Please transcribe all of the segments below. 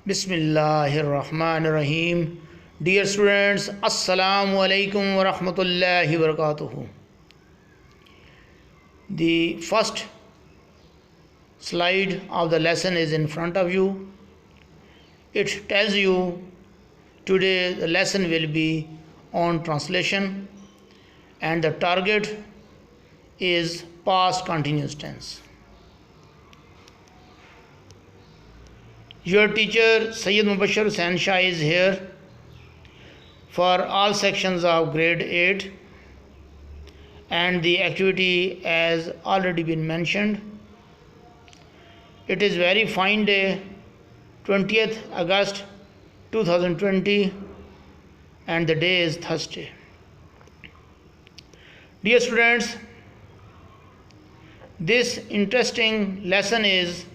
Bismillahirrahmanirrahim. Dear students, Assalamu alaikum wa rahmatullahi wa barakatuhu. The first slide of the lesson is in front of you. It tells you today the lesson will be on translation and the target is past continuous tense. Your teacher Sayyid Mubashir Hussain Shah is here for all sections of grade 8, and the activity has already been mentioned. It is very fine day, 20th August 2020, and the day is Thursday. Dear students, this interesting lesson is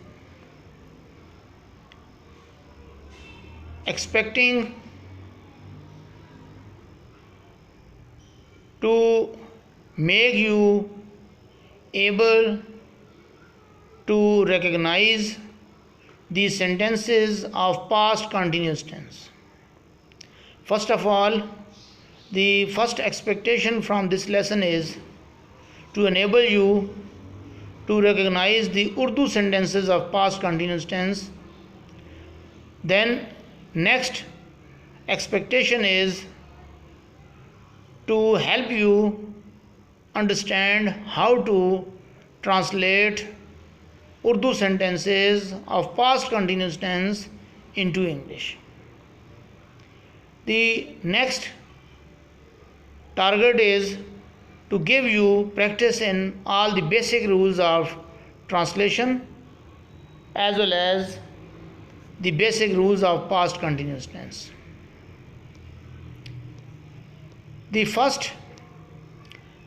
expecting to make you able to recognize the sentences of past continuous tense. First of all, the first expectation from this lesson is to enable you to recognize the Urdu sentences of past continuous tense. Then next expectation is to help you understand how to translate Urdu sentences of past continuous tense into English. The next target is to give you practice in all the basic rules of translation as well as the basic rules of past continuous tense. The first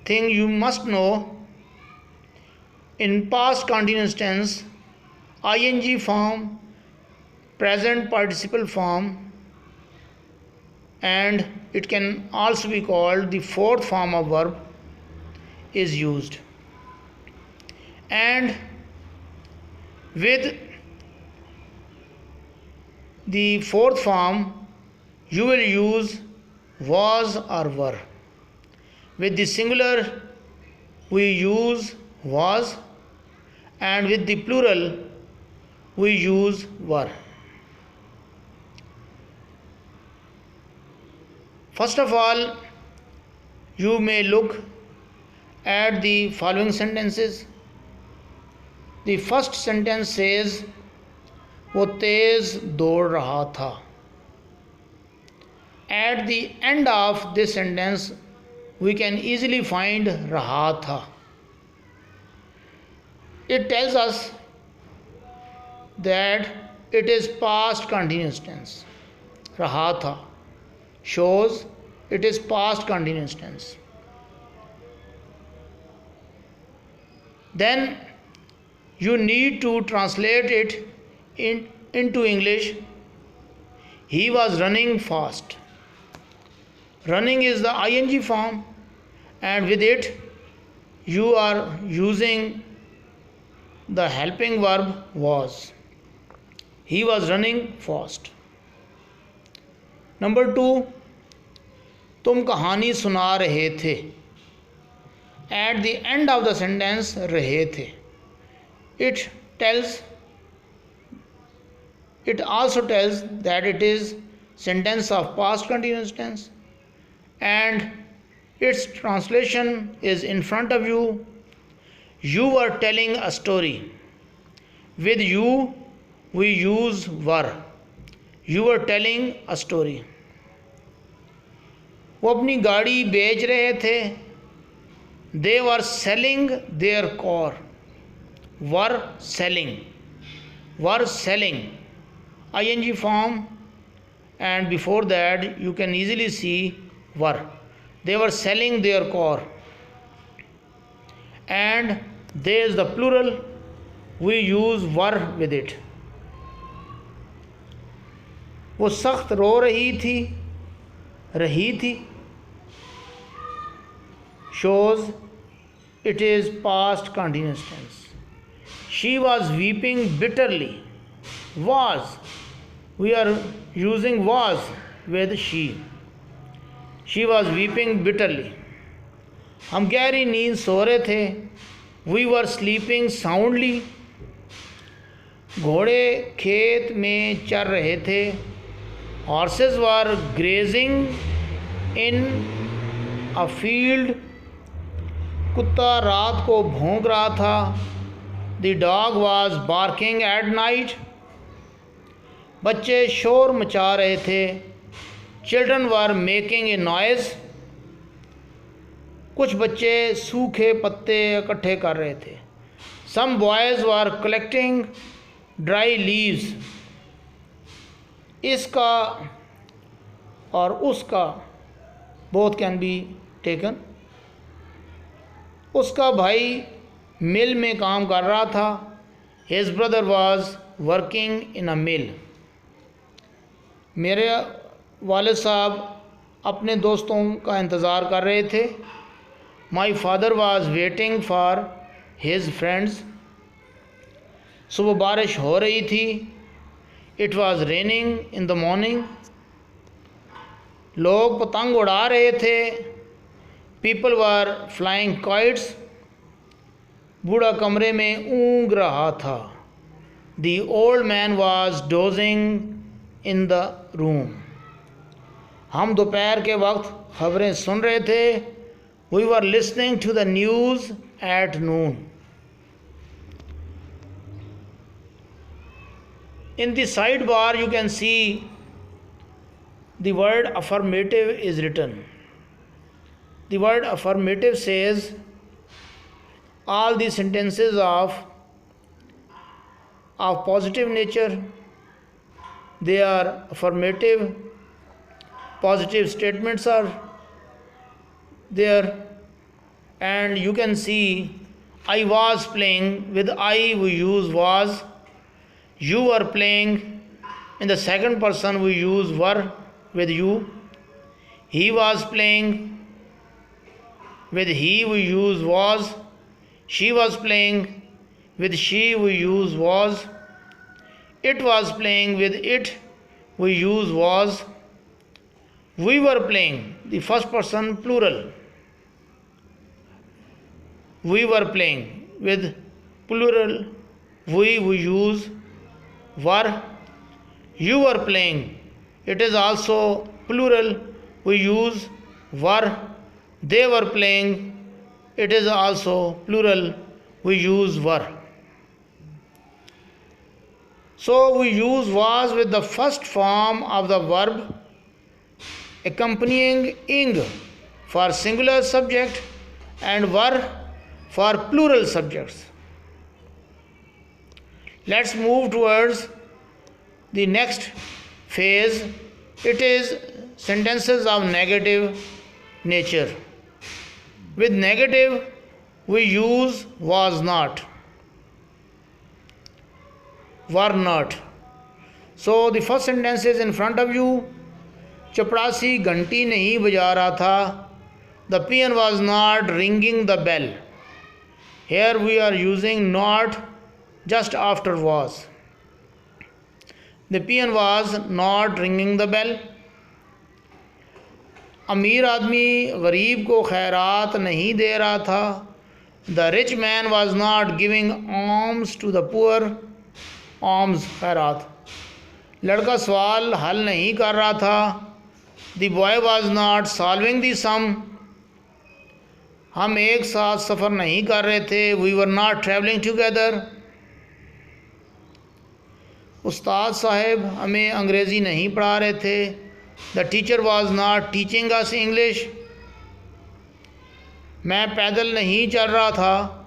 thing you must know, in past continuous tense, ing form, present participle form, and it can also be called the fourth form of verb is used. And with the fourth form, you will use was or were. With the singular, we use was, and with the plural, we use were. First of all, you may look at the following sentences. The first sentence says, वो तेज दौड़ रहा था. At the end of this sentence, we can easily find रहा था. It tells us that it is past continuous tense. रहा था shows it is past continuous tense. Then you need to translate it into English. He was running fast. Running is the ing form, and with it you are using the helping verb was. He was running fast. Number 2, तुम कहानी सुना रहे थे. At the end of the sentence, रहे थे. It also tells that it is sentence of past continuous tense, and its translation is in front of you. You were telling a story. With you, we use were. You were telling a story. वो अपनी गाड़ी बेच रहे थे. They were selling their car. Were selling. ing form, and before that you can easily see were. They were selling their car, and there is the plural, we use were with it. वो सख्त रो रही थी shows it is past continuous tense. She was weeping bitterly. Was We are using was with she. She was weeping bitterly. हम गहरी नींद सो रहे थे. We were sleeping soundly. घोड़े खेत में चर रहे थे. Horses were grazing in a field. कुत्ता रात को भौंक रहा था. The dog was barking at night. बच्चे शोर मचा रहे थे. Children were making a noise. कुछ बच्चे सूखे पत्ते इकट्ठे कर रहे थे. Some boys were collecting dry leaves. इसका और उसका both can be taken. उसका भाई मिल में काम कर रहा था. His brother was working in a mill. मेरे वालिद साहब अपने दोस्तों का इंतज़ार कर रहे थे. My father was waiting for his friends. सुबह बारिश हो रही थी. It was raining in the morning. लोग पतंग उड़ा रहे थे. People were flying kites. बूढ़ा कमरे में ऊँग रहा था. The old man was dozing in the room. हम दोपहर के वक्त खबरें सुन रहे थे. We were listening to the news at noon. In the sidebar you can see the word affirmative is written. The word affirmative says all the sentences of positive nature, they are affirmative. Positive statements are there, and you can see I was playing. With I we use was. You were playing. In the second person we use were with you. He was playing. With he we use was. She was playing. With she we use was. It was playing. With it we use was. We were playing. The first person plural. We were playing. With plural we use were. You were playing. It is also plural. We use were. They were playing. It is also plural. We use were. So we use was with the first form of the verb accompanying ing for singular subject and were for plural subjects. Let's move towards the next phase. It is sentences of negative nature. With negative we use was not, were not. So the first sentence is in front of you. चपरासी घंटी नहीं बजा रहा था. The peon was not ringing the bell. Here we are using not just after was. The peon was not ringing the bell. अमीर आदमी गरीब को खैरात नहीं दे रहा था. The rich man was not giving alms to the poor. Alms खैरात. लड़का सवाल हल नहीं कर रहा था. The boy was not solving the sum. हम एक साथ सफ़र नहीं कर रहे थे. We were not traveling together. उस्ताद साहब हमें अंग्रेज़ी नहीं पढ़ा रहे थे. The teacher was not teaching us English. मैं पैदल नहीं चल रहा था.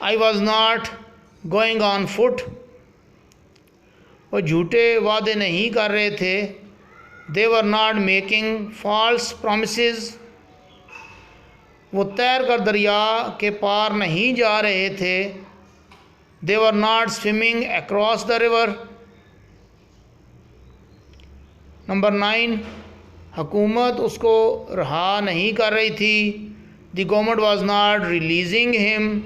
I was not going on foot. वो झूठे वादे नहीं कर रहे थे. They were not making false promises. वो तैर कर दरिया के पार नहीं जा रहे थे. They were not swimming across the river. Number 9. हुकूमत उसको रहा नहीं कर रही थी. The government was not releasing him.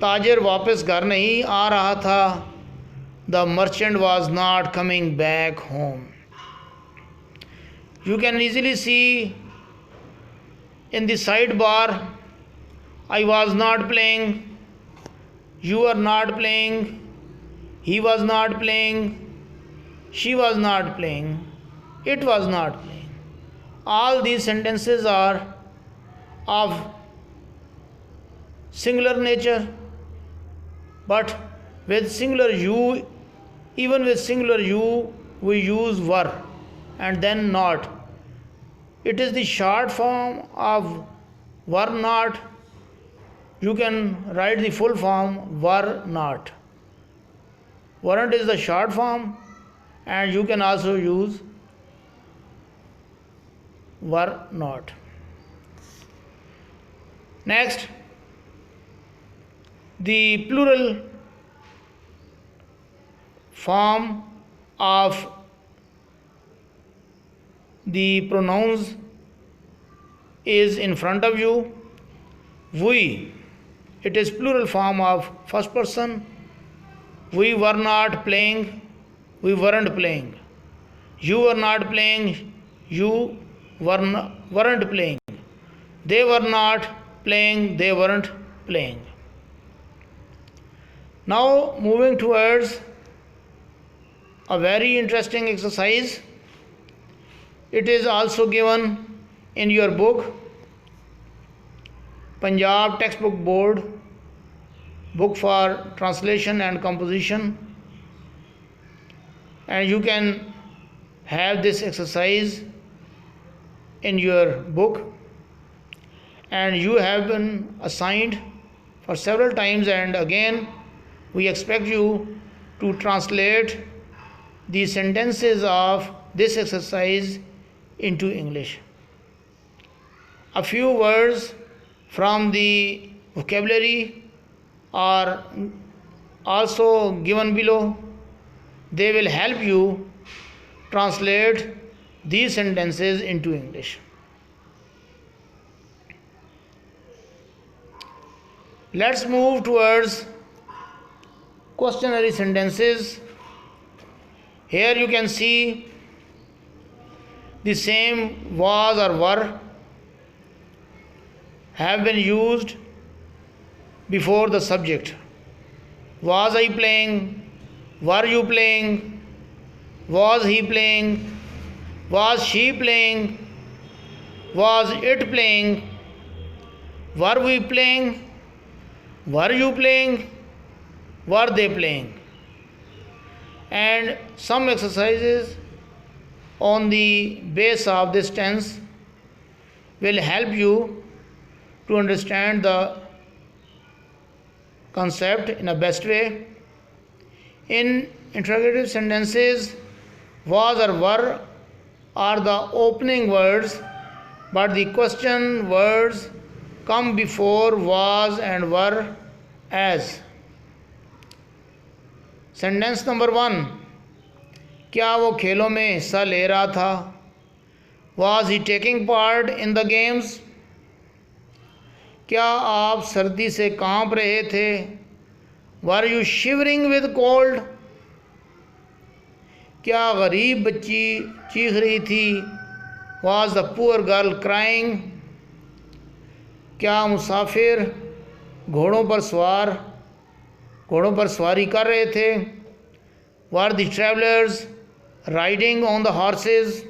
ताजिर वापस घर नहीं आ रहा था. the merchant was not coming back home. You can easily see in the sidebar, I was not playing, you are not playing, he was not playing, she was not playing, it was not playing. All these sentences are of singular nature, but with singular you, even with singular you, we use were and then not. It is the short form of were not. You can write the full form were not. Weren't is the short form, and you can also use were not. Next, the plural form of the pronouns is in front of you. We, it is plural form of first person. We were not playing, we weren't playing. You were not playing, you weren't playing. They were not playing, they weren't playing. Now moving towards a very interesting exercise. It is also given in your book, Punjab Textbook Board, book for translation and composition, and you can have this exercise in your book, and you have been assigned for several times, and again we expect you to translate the sentences of this exercise into English. A few words from the vocabulary are also given below. They will help you translate these sentences into English. Let's move towards questionary sentences. Here you can see the same was or were have been used before the subject. Was I playing? Were you playing? Was he playing? Was she playing? Was it playing? Were we playing? Were you playing? Were they playing? And some exercises on the base of this tense will help you to understand the concept in a best way. In interrogative sentences, was or were are the opening words, but the question words come before was and were as. Sentence number 1, क्या वो खेलों में हिस्सा ले रहा था? Was he taking part in the games? क्या आप सर्दी से कांप रहे थे? Were you shivering with cold? क्या गरीब बच्ची चीख रही थी? Was the poor girl crying? क्या मुसाफिर घोड़ों पर सवारी कर रहे थे? Were the travelers riding on the horses?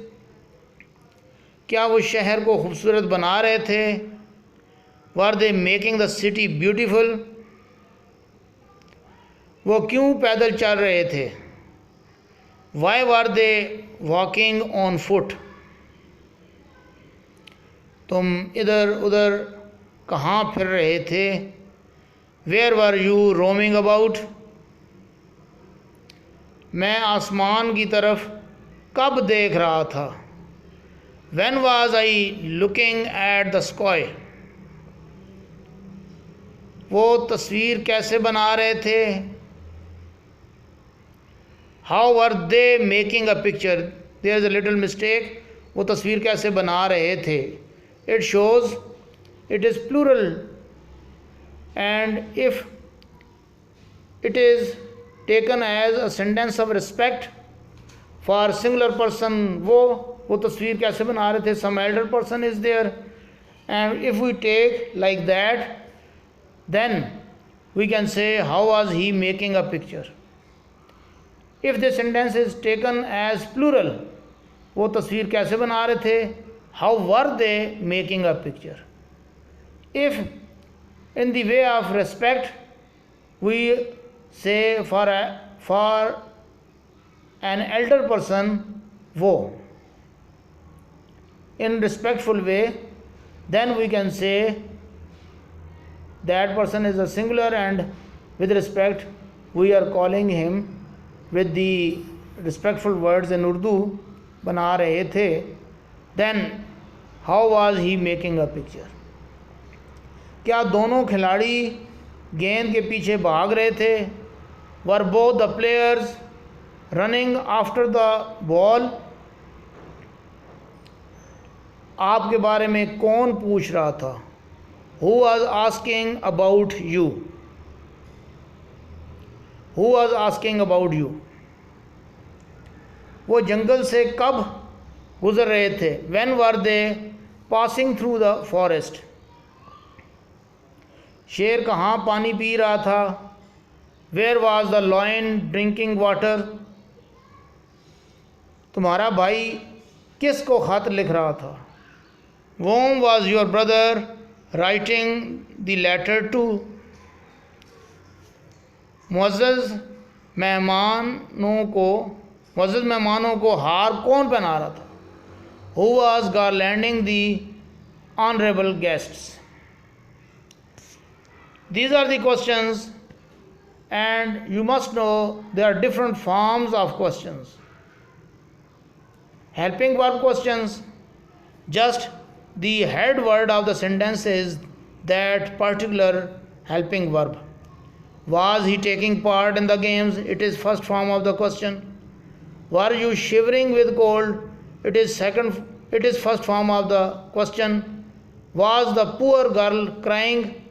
क्या वो शहर को खूबसूरत बना रहे थे? Were they making the city beautiful? वो क्यों पैदल चल रहे थे? Why were they walking on foot? तुम इधर उधर कहाँ फिर रहे थे? Where were you roaming about? मैं आसमान की तरफ कब देख रहा था? When was I looking at the sky? वो तस्वीर कैसे बना रहे थे? How were they making a picture? There is a little mistake. वो तस्वीर कैसे बना रहे थे? It shows it is plural, and if it is taken as a sentence of respect for singular person, वो तस्वीर कैसे बना रहे थे? Some elder person is there, and if we take like that, then we can say how was he making a picture. If the sentence is taken as plural, वो तस्वीर कैसे बना रहे थे? How were they making a picture? If in the way of respect we say for an elder person, वो, in respectful way, then we can say that person is a singular, and with respect we are calling him with the respectful words in Urdu, बना रहे थे. Then how was he making a picture? क्या दोनों खिलाड़ी गेंद के पीछे भाग रहे थे? Were both the players running after the ball? आपके बारे में कौन पूछ रहा था? Who was asking about you? Who was asking about you? वो जंगल से कब गुजर रहे थे? When were they passing through the forest? शेर कहाँ पानी पी रहा था? Where was the lion drinking water? तुम्हारा भाई किसको खत लिख रहा था? Whom was your brother writing the letter to? मुअज़्ज़ज़ मेहमानों को हार कौन पहना रहा था? Who was garlanding the honorable guests? These are the questions, and you must know there are different forms of questions. Helping verb questions, just the head word of the sentence is that particular helping verb. Was he taking part in the games? It is first form of the question. Were you shivering with cold? It is first form of the question. Was the poor girl crying?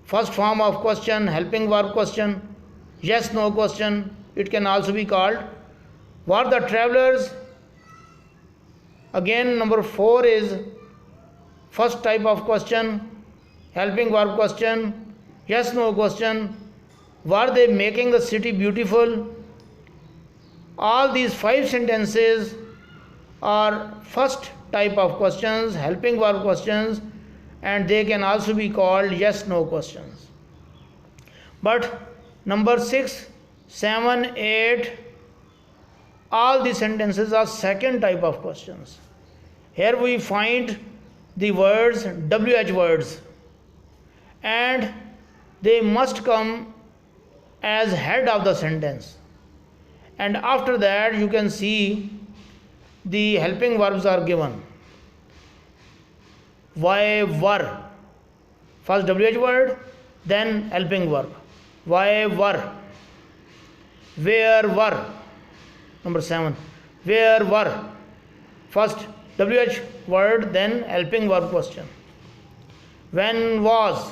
First form of question, helping verb question. Yes, no question, it can also be called. Were the travelers? Again, number 4 is first type of question, helping verb question. Yes, no question. Were they making the city beautiful? All these 5 sentences are first type of questions, helping verb questions, and they can also be called yes no questions. But number 6, 7, 8, all these sentences are second type of questions. Here we find the words WH words, and they must come as head of the sentence, and after that you can see the helping verbs are given. Why were, first WH word, then helping verb. Why were, where were, number 7, where were, first WH word, then helping verb question. When was,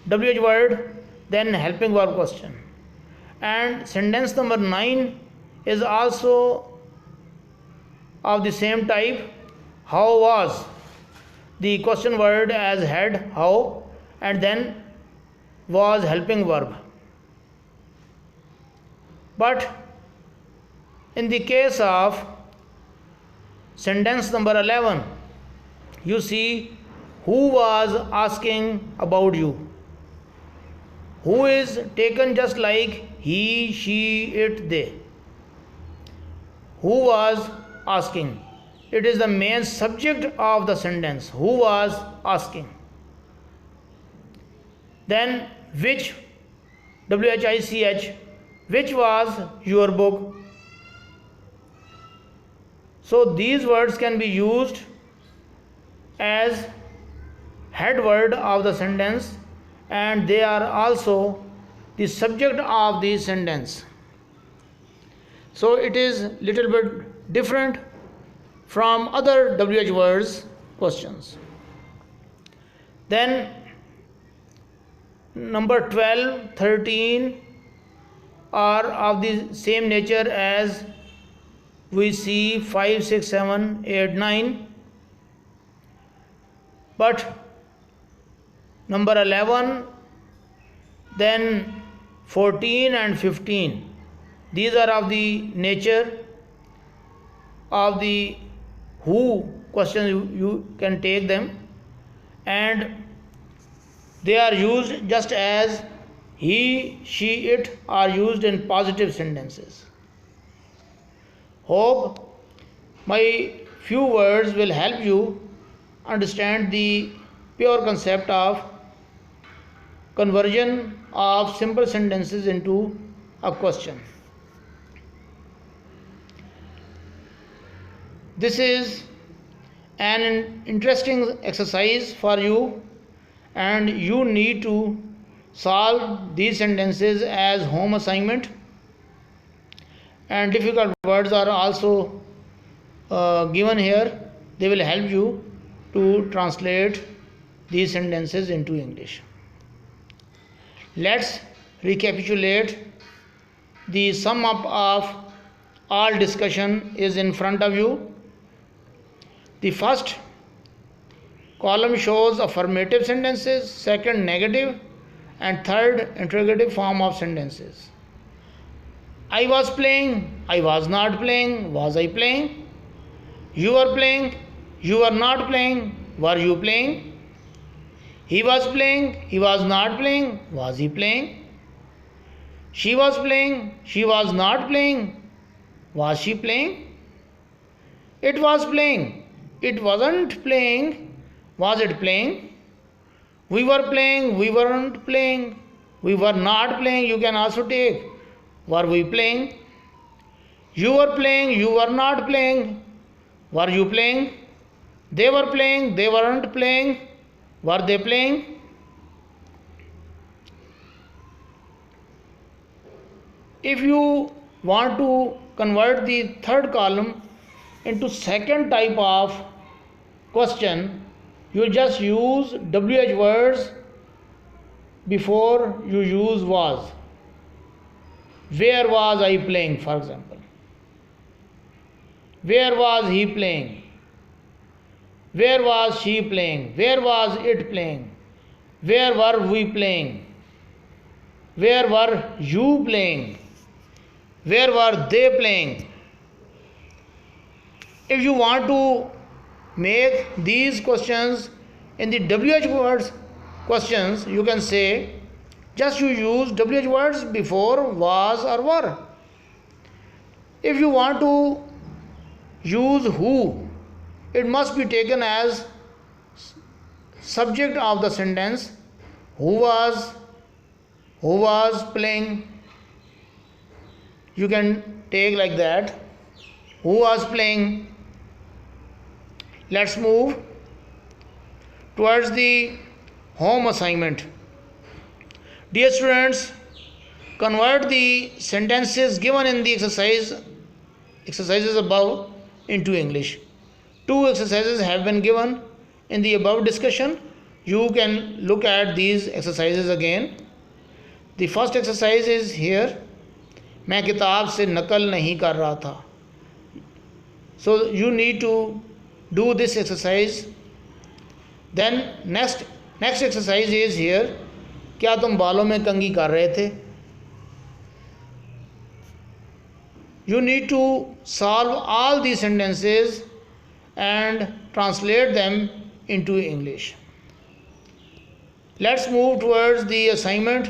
WH word, then helping verb question. And sentence number 9 is also of the same type. How was, the question word as head, how, and then was helping verb. But in the case of sentence number 11, you see who was asking about you. Who is taken just like he, she, it, they. Who was asking? It is the main subject of the sentence. Who was asking? Then which, WHICH, which was your book? So these words can be used as head word of the sentence, and they are also the subject of the sentence. So it is little bit different from other WH words questions. Then number 12, 13, are of the same nature as we see 5, 6, 7, 8, 9. But number 11, then 14 and 15, these are of the nature of the who questions. You can take them, and they are used just as he, she, it are used in positive sentences. Hope my few words will help you understand the pure concept of conversion of simple sentences into a question. This is an interesting exercise for you, and you need to solve these sentences as home assignment, and difficult words are also given here. They will help you to translate these sentences into English. Let's recapitulate. The sum up of all discussion is in front of you. The first column shows affirmative sentences, second negative, and third interrogative form of sentences. I was playing, I was not playing, was I playing? You were playing, you were not playing, were you playing? He was playing, he was not playing, was he playing? She was playing, she was not playing, was she playing? It was playing, it wasn't playing, was it playing? We were playing, we weren't playing, we were not playing. You can also take were we playing? You were playing, you were not playing, were you playing? They were playing, they weren't playing, were they playing? If you want to convert the third column into second type of question, you just use WH words before you use was. Where was I playing, for example? Where was he playing? Where was she playing? Where was it playing? Where were we playing? Where were you playing? Where were they playing? If you want to make these questions in the WH words questions, you can say just you use WH words before was or were. If you want to use who, it must be taken as subject of the sentence. Who was playing? You can take like that. Who was playing? Let's move towards the home assignment. Dear students, convert the sentences given in the exercises above into English. 2 exercises have been given in the above discussion. You can look at these exercises again. The first exercise is here. मैं किताब से नकल नहीं कर रहा था. So you need to do this exercise. Then next exercise is here. क्या तुम बालों में कंघी कर रहे थे? You need to solve all these sentences and translate them into English. Let's move towards the assignment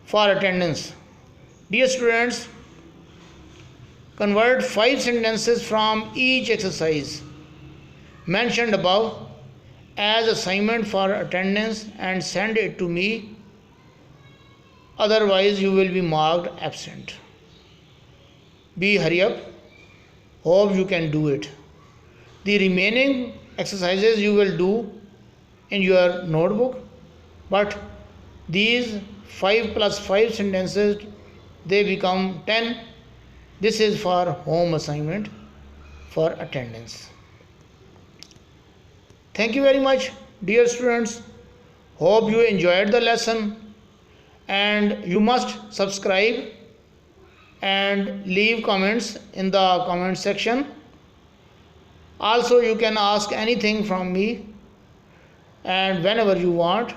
for attendance. Dear students, convert 5 sentences from each exercise mentioned above as assignment for attendance and send it to me. Otherwise, you will be marked absent. Hurry up. Hope you can do it. The remaining exercises you will do in your notebook, but these 5 plus 5 sentences, they become 10. This is for home assignment for attendance. Thank you very much, dear students. Hope you enjoyed the lesson, and you must subscribe and leave comments in the comment section. Also, you can ask anything from me, and whenever you want,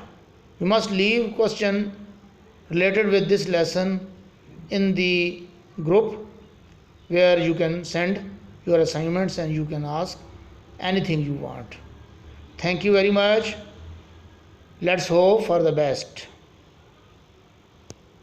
you must leave question related with this lesson in the group, where you can send your assignments and you can ask anything you want. Thank you very much. Let's hope for the best.